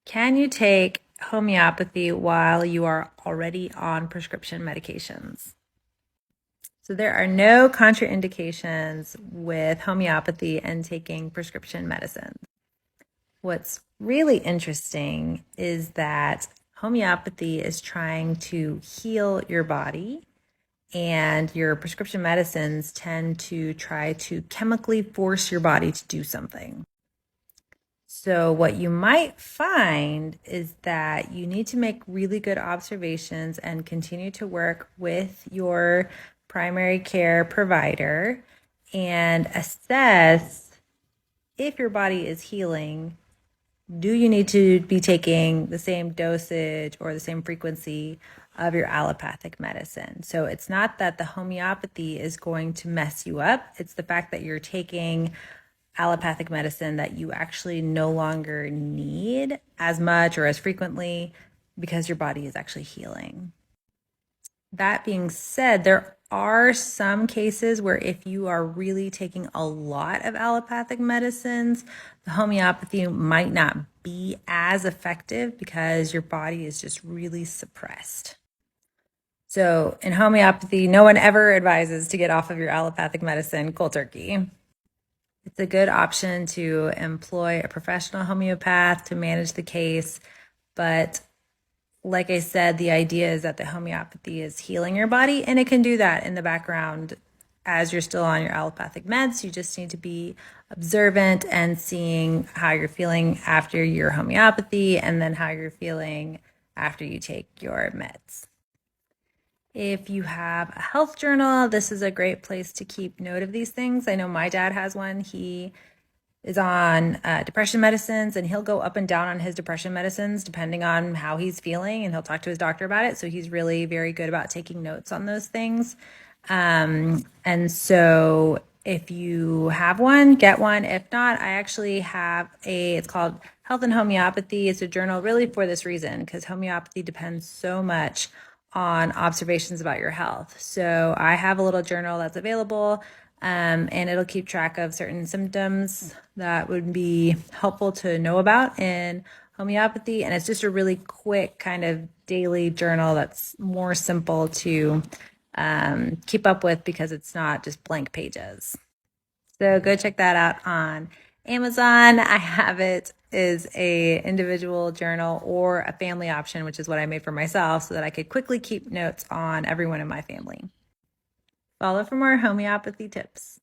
Can you take homeopathy while you are already on prescription medications? So there are no contraindications with homeopathy and taking prescription medicines. What's really interesting is that homeopathy is trying to heal your body, and your prescription medicines tend to try to chemically force your body to do something. So, what you might find is that you need to make really good observations and continue to work with your primary care provider and assess if your body is healing. Do you need to be taking the same dosage or the same frequency of your allopathic medicine? So, it's not that the homeopathy is going to mess you up, it's the fact that you're taking allopathic medicine that you actually no longer need as much or as frequently because your body is actually healing. That being said, there are some cases where if you are really taking a lot of allopathic medicines, the homeopathy might not be as effective because your body is just really suppressed. So in homeopathy, no one ever advises to get off of your allopathic medicine cold turkey. It's a good option to employ a professional homeopath to manage the case. But like I said, the idea is that the homeopathy is healing your body, and it can do that in the background as you're still on your allopathic meds. You just need to be observant and seeing how you're feeling after your homeopathy and then how you're feeling after you take your meds. If you have a health journal, this is a great place to keep note of these things. I know my dad has one. He is on depression medicines, and he'll go up and down on his depression medicines depending on how he's feeling, and he'll talk to his doctor about it. So he's really very good about taking notes on those things. And so if you have one, get one. If not, I actually have it's called Health and Homeopathy. It's a journal really for this reason, because homeopathy depends so much on observations about your health. So I have a little journal that's available, and it'll keep track of certain symptoms that would be helpful to know about in homeopathy. And it's just a really quick kind of daily journal that's more simple to keep up with because it's not just blank pages. So go check that out on Amazon. I have it as a individual journal or a family option, which is what I made for myself so that I could quickly keep notes on everyone in my family. Follow for more homeopathy tips.